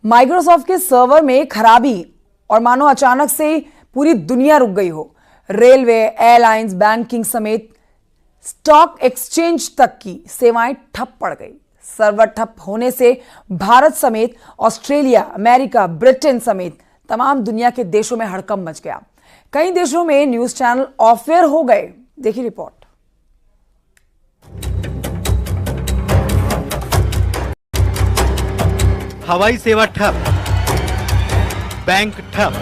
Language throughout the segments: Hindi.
माइक्रोसॉफ्ट के सर्वर में खराबी और मानो अचानक से पूरी दुनिया रुक गई हो। रेलवे, एयरलाइंस, बैंकिंग समेत स्टॉक एक्सचेंज तक की सेवाएं ठप पड़ गई। सर्वर ठप होने से भारत समेत ऑस्ट्रेलिया, अमेरिका, ब्रिटेन समेत तमाम दुनिया के देशों में हड़कंप मच गया। कई देशों में न्यूज चैनल ऑफ एयर हो गए। देखिए रिपोर्ट। हवाई सेवा ठप, बैंक ठप,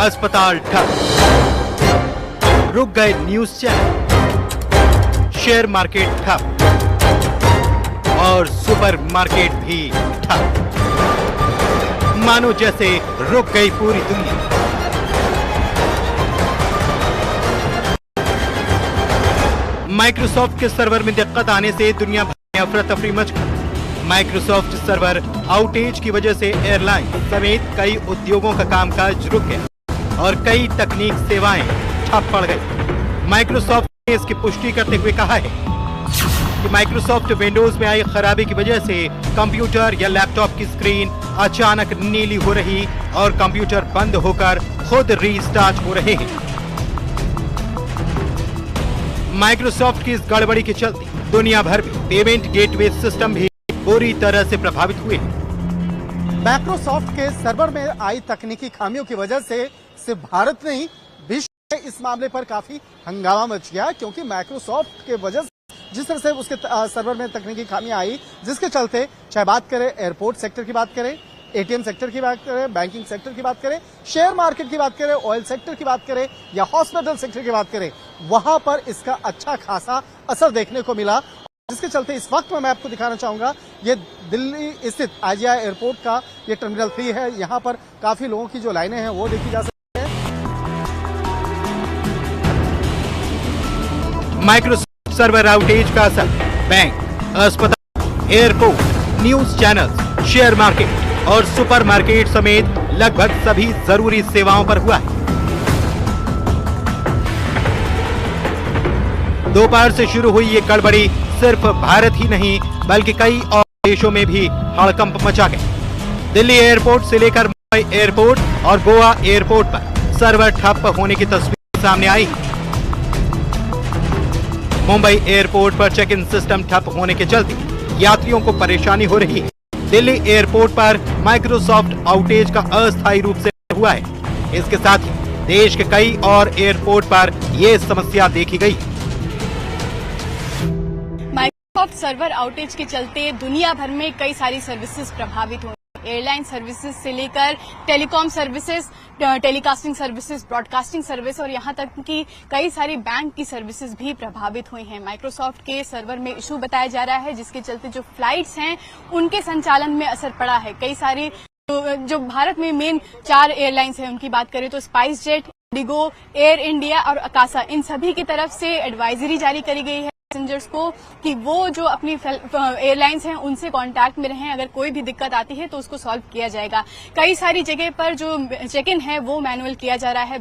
अस्पताल ठप, रुक गए न्यूज चैनल, शेयर मार्केट ठप और सुपर मार्केट भी ठप। मानो जैसे रुक गई पूरी दुनिया। माइक्रोसॉफ्ट के सर्वर में दिक्कत आने से दुनिया भर में अफरा तफरी मच गई। माइक्रोसॉफ्ट सर्वर आउटेज की वजह से एयरलाइन समेत कई उद्योगों का कामकाज रुक गया और कई तकनीक सेवाएं ठप पड़ गई। माइक्रोसॉफ्ट ने इसकी पुष्टि करते हुए कहा है कि माइक्रोसॉफ्ट विंडोज में आई खराबी की वजह से कंप्यूटर या लैपटॉप की स्क्रीन अचानक नीली हो रही और कंप्यूटर बंद होकर खुद रीस्टार्ट हो रहे हैं। माइक्रोसॉफ्ट की इस गड़बड़ी के चलते दुनिया भर में पेमेंट गेटवे सिस्टम भी पूरी तरह से प्रभावित हुए। माइक्रोसॉफ्ट के सर्वर में आई तकनीकी खामियों की वजह से सिर्फ भारत नहीं, विश्व में इस मामले पर काफी हंगामा मच गया, क्योंकि माइक्रोसॉफ्ट के वजह से जिस तरह से उसके सर्वर में तकनीकी खामियां आई, जिसके चलते चाहे बात करें एयरपोर्ट सेक्टर की बात करें, एटीएम सेक्टर की बात करें, बैंकिंग सेक्टर की बात करें, शेयर मार्केट की बात करें, ऑयल सेक्टर की बात करें या हॉस्पिटल सेक्टर की बात करें, वहां पर इसका अच्छा खासा असर देखने को मिला। जिसके चलते इस वक्त मैं आपको दिखाना चाहूंगा, ये दिल्ली स्थित आईजीआई एयरपोर्ट का ये टर्मिनल 3 है। यहाँ पर काफी लोगों की जो लाइनें हैं वो देखी जा सकती है। माइक्रोसॉफ्ट सर्वर आउटेज का असर बैंक, अस्पताल, airport, news channel, share market और सुपर मार्केट समेत लगभग सभी जरूरी सेवाओं पर हुआ है। दोपहर से शुरू हुई ये गड़बड़ी सिर्फ भारत ही नहीं बल्कि कई और देशों में भी हड़कंप मचा गया। दिल्ली एयरपोर्ट से लेकर मुंबई एयरपोर्ट और गोवा एयरपोर्ट पर सर्वर ठप होने की तस्वीर सामने आई। मुंबई एयरपोर्ट पर चेक इन सिस्टम ठप होने के चलते यात्रियों को परेशानी हो रही है। दिल्ली एयरपोर्ट पर माइक्रोसॉफ्ट आउटेज का अस्थायी रूप से हुआ है। इसके साथ ही देश के कई और एयरपोर्ट पर यह समस्या देखी गई। माइक्रोसॉफ्ट सर्वर आउटेज के चलते दुनिया भर में कई सारी सर्विसेज प्रभावित हुई। एयरलाइन सर्विसेज से लेकर telecom services, telecasting services, broadcasting service और यहां तक कि कई सारी बैंक की सर्विसेज भी प्रभावित हुई हैं। माइक्रोसॉफ्ट के सर्वर में इशू बताया जा रहा है, जिसके चलते जो फ्लाइट्स हैं उनके संचालन में असर पड़ा है। कई सारी जो भारत में मेन 4 एयरलाइंस हैं उनकी बात करें तो spice jet, Indigo, air India और अकासा, इन सभी की तरफ से एडवाइजरी जारी करी गई है पैसेंजर्स को कि वो जो अपनी एयरलाइंस हैं उनसे कांटेक्ट में रहें। अगर कोई भी दिक्कत आती है तो उसको सॉल्व किया जाएगा। कई सारी जगह पर जो चेक इन है वो मैनुअल किया जा रहा है,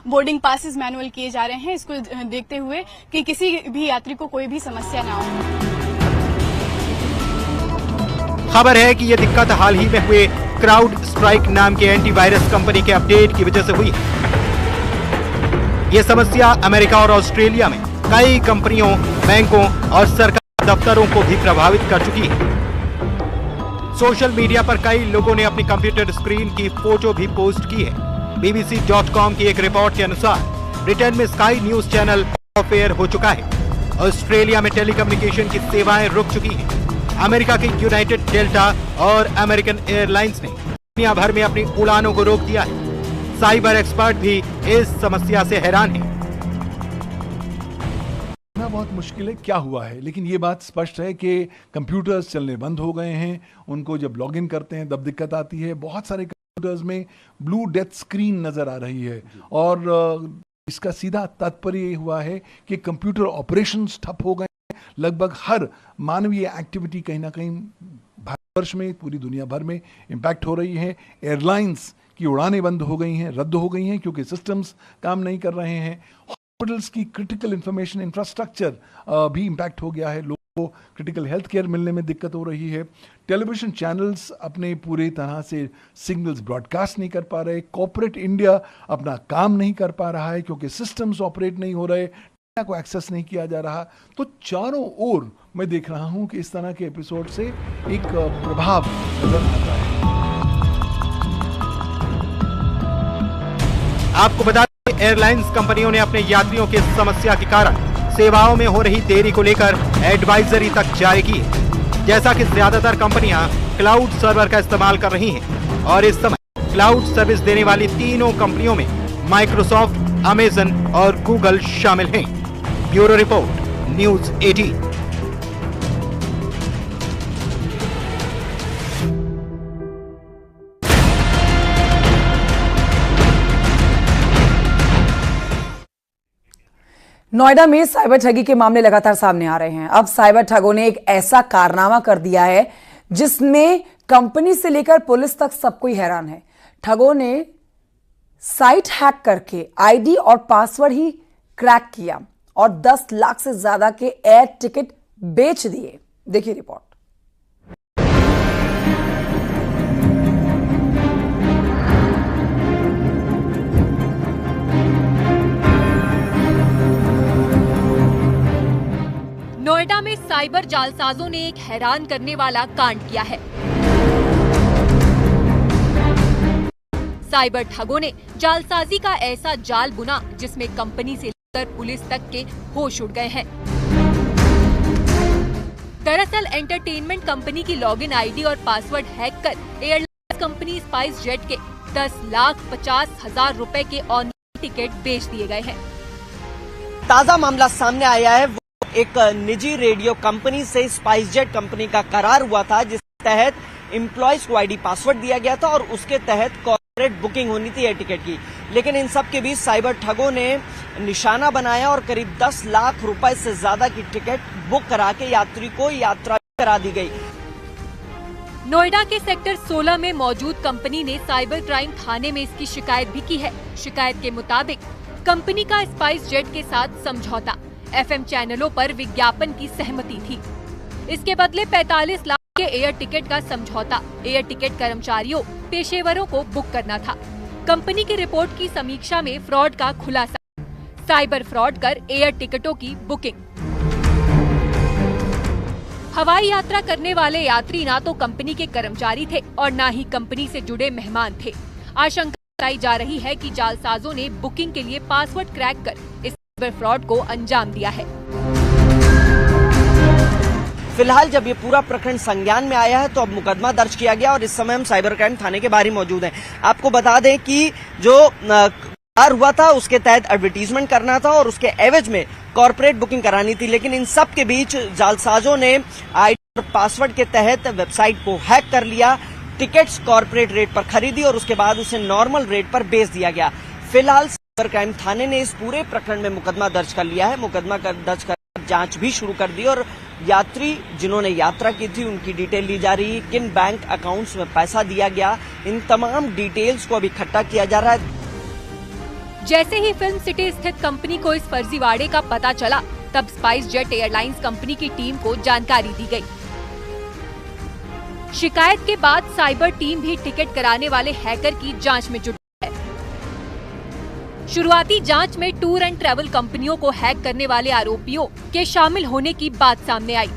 बोर्डिंग पासेस मैनुअल किए जा रहे हैं, इसको देखते हुए कि किसी भी यात्री को कोई भी समस्या ना हो। खबर है कि यह दिक्कत हाल ही में हुए क्राउड स्ट्राइक नाम के एंटीवायरस कंपनी के अपडेट की वजह से हुई है। यह समस्या अमेरिका और ऑस्ट्रेलिया में कई कंपनियों, बैंकों और सरकारी दफ्तरों को भी प्रभावित कर चुकी है। सोशल मीडिया पर कई लोगों ने अपनी कंप्यूटर स्क्रीन की फोटो भी पोस्ट की है। BBC.com की एक रिपोर्ट के अनुसार ब्रिटेन में sky news channel of air हो चुका है। ऑस्ट्रेलिया में टेलीकम्युनिकेशन की सेवाएं रुक चुकी हैं। अमेरिका की यूनाइटेड डेल्टा और अमेरिकन एयरलाइंस ने दुनिया भर में अपनी उड़ानों को रोक दिया है। साइबर एक्सपर्ट भी इस समस्या से हैरान है। बहुत मुश्किल है क्या हुआ है, लेकिन ये बात स्पष्ट है कि कंप्यूटर्स चलने बंद हो गए हैं। उनको जब लॉगिन करते हैं तब दिक्कत आती है। बहुत सारे कंप्यूटर्स में ब्लू डेथ स्क्रीन नजर आ रही है और इसका सीधा तात्पर्य ये हुआ है कि कंप्यूटर ऑपरेशंस ठप हो गए। लगभग हर मानवीय एक्टिविटी कहीं ना कहीं भारतवर्ष में, पूरी दुनिया भर में इम्पैक्ट हो रही है। एयरलाइंस की उड़ानें बंद हो गई हैं, रद्द हो गई हैं क्योंकि सिस्टम्स काम नहीं कर रहे हैं। हॉस्पिटल्स की क्रिटिकल इंफॉर्मेशन इंफ्रास्ट्रक्चर भी इम्पैक्ट हो गया है। को क्रिटिकल हेल्थ केयर मिलने में दिक्कत हो रही है। टेलीविजन चैनल्स अपने पूरी तरह से सिग्नल्स ब्रॉडकास्ट नहीं कर पा रहे। कॉर्पोरेट इंडिया अपना काम नहीं कर पा रहा है क्योंकि सिस्टम्स ऑपरेट नहीं हो रहे, डेटा को एक्सेस नहीं किया जा रहा। तो चारों ओर मैं देख रहा हूं कि इस तरह के एपिसोड से एक प्रभाव नजर आता है। आपको बता दें, एयरलाइंस कंपनियों ने अपने यात्रियों की समस्या के कारण सेवाओं में हो रही देरी को लेकर एडवाइजरी तक जारी की है। जैसा कि ज्यादातर कंपनियां क्लाउड सर्वर का इस्तेमाल कर रही हैं और इस समय क्लाउड सर्विस देने वाली तीनों कंपनियों में माइक्रोसॉफ्ट, अमेजन और गूगल शामिल हैं। Bureau report, news 18। नोएडा में साइबर ठगी के मामले लगातार सामने आ रहे हैं। अब साइबर ठगों ने एक ऐसा कारनामा कर दिया है जिसमें कंपनी से लेकर पुलिस तक सब कोई हैरान है। ठगों ने साइट हैक करके आईडी और पासवर्ड ही क्रैक किया और 10 लाख से ज्यादा के एयर टिकट बेच दिए। देखिए रिपोर्ट। नोएडा में साइबर जालसाजों ने एक हैरान करने वाला कांड किया है। साइबर ठगों ने जालसाजी का ऐसा जाल बुना जिसमें कंपनी से लेकर पुलिस तक के होश उड़ गए हैं। दरअसल एंटरटेनमेंट कंपनी की लॉगिन आईडी और पासवर्ड हैक कर एयरलाइंस कंपनी स्पाइस जेट के 10,50,000 रुपए के ऑनलाइन टिकट बेच दिए गए हैं। ताजा मामला सामने आया है। एक निजी रेडियो कंपनी से स्पाइस जेट कंपनी का करार हुआ था, जिसके तहत एम्प्लॉयज को आईडी पासवर्ड दिया गया था और उसके तहत कॉर्पोरेट बुकिंग होनी थी एयर टिकट की। लेकिन इन सब के बीच साइबर ठगों ने निशाना बनाया और करीब 10 लाख रुपए से ज्यादा की टिकट बुक करा के यात्री को यात्रा करा दी गई। नोएडा के सेक्टर 16 में मौजूद कंपनी ने साइबर क्राइम थाने में इसकी शिकायत भी की है। शिकायत के मुताबिक कंपनी का स्पाइस जेट के साथ समझौता, एफएम चैनलों पर विज्ञापन की सहमति थी। इसके बदले 45 लाख के एयर टिकट का समझौता एयर टिकट कर्मचारियों, पेशेवरों को बुक करना था। कंपनी की रिपोर्ट की समीक्षा में फ्रॉड का खुलासा, साइबर फ्रॉड कर एयर टिकटों की बुकिंग। हवाई यात्रा करने वाले यात्री ना तो कंपनी के कर्मचारी थे और न ही कंपनी से जुड़े मेहमान थे। आशंका बताई जा रही है कि जालसाजों ने बुकिंग के लिए पासवर्ड क्रैक कर इस साइबर फ्रॉड को अंजाम दिया है। फिलहाल जब ये पूरा प्रकरण संज्ञान में आया है तो अब मुकदमा दर्ज किया गया और इस समय हम साइबर क्राइम थाने के बाहर ही मौजूद हैं। आपको बता दें कि जो करार हुआ था उसके तहत एडवर्टीजमेंट करना था और उसके एवज में कॉर्पोरेट बुकिंग करानी थी। लेकिन इन सब के बीच जालसाजों ने आईडी और पासवर्ड के तहत वेबसाइट को हैक कर लिया, टिकट्स कॉर्पोरेट रेट पर खरीदी और उसके बाद उसे नॉर्मल रेट पर बेच दिया गया। फिलहाल साइबर क्राइम थाने ने इस पूरे प्रकरण में मुकदमा दर्ज कर लिया है। मुकदमा दर्ज कर जांच भी शुरू कर दी और यात्री जिन्होंने यात्रा की थी उनकी डिटेल ली जा रही है, किन बैंक अकाउंट्स में पैसा दिया गया, इन तमाम डिटेल्स को अभी इकट्ठा किया जा रहा है। जैसे ही फिल्म सिटी स्थित कंपनी को इस फर्जीवाड़े का पता चला, तब स्पाइस जेट एयरलाइंस कंपनी की टीम को जानकारी दी गई। शिकायत के बाद साइबर टीम भी टिकट कराने वाले हैकर की जांच में जुटी है। शुरुआती जांच में टूर एंड ट्रैवल कंपनियों को हैक करने वाले आरोपियों के शामिल होने की बात सामने आई।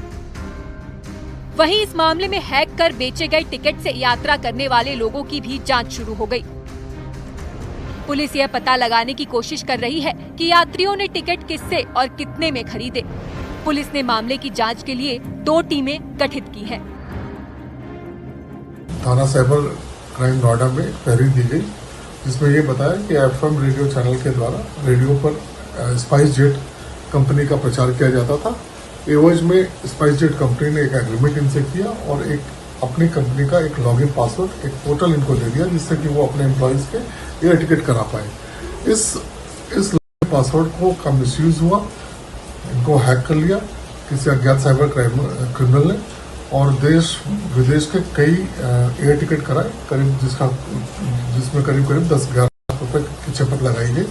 वहीं इस मामले में हैक कर बेचे गए टिकट से यात्रा करने वाले लोगों की भी जांच शुरू हो गई। पुलिस यह पता लगाने की कोशिश कर रही है कि यात्रियों ने टिकट किससे और कितने में खरीदे। पुलिस ने मामले की जांच के लिए 2 टीमें गठित की हैं। थाना साइबर क्राइम नोएडा में तहरीर दी गई, जिसमें ये बताया कि एफएम रेडियो चैनल के द्वारा रेडियो पर स्पाइस जेट कंपनी का प्रचार किया जाता था। एवज में स्पाइस जेट कंपनी ने एक एग्रीमेंट इनसे किया और एक अपनी कंपनी का एक लॉगिन पासवर्ड, एक पोर्टल इनको दे दिया, जिससे कि वो अपने एम्प्लॉयज के एयर टिकट करा पाए। इस लॉगिन पासवर्ड का मिसयूज हुआ, इनको हैक कर लिया किसी अज्ञात साइबर क्रिमिनल ने और देश विदेश के कई एयर टिकट कराए, करीब जिसमें करीब 10-11 लाख रुपए की चपत लगाई गई,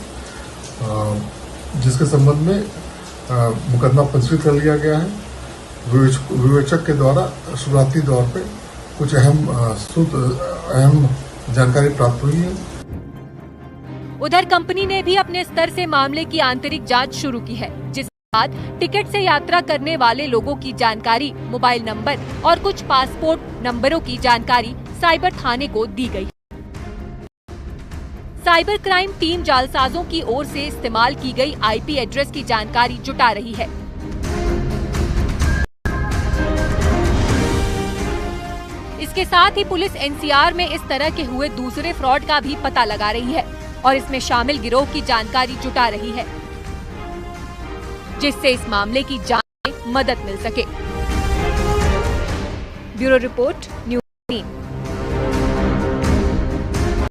जिसके संबंध में मुकदमा पंजीकृत कर लिया गया है विवेचक के द्वारा शुरुआती दौर पे कुछ अहम जानकारी प्राप्त हुई है। उधर कंपनी ने भी अपने स्तर से मामले की आंतरिक जांच शुरू की है, जिसके बाद टिकट से यात्रा करने वाले लोगों की जानकारी, मोबाइल नंबर और कुछ पासपोर्ट नंबरों की जानकारी साइबर थाने को दी गई। साइबर क्राइम टीम जालसाजों की ओर से इस्तेमाल की गई आईपी एड्रेस की जानकारी जुटा रही है। इसके साथ ही पुलिस एनसीआर में इस तरह के हुए दूसरे फ्रॉड का भी पता लगा रही है और इसमें शामिल गिरोह की जानकारी जुटा रही है, जिससे इस मामले की जांच में मदद मिल सके। Bureau report news.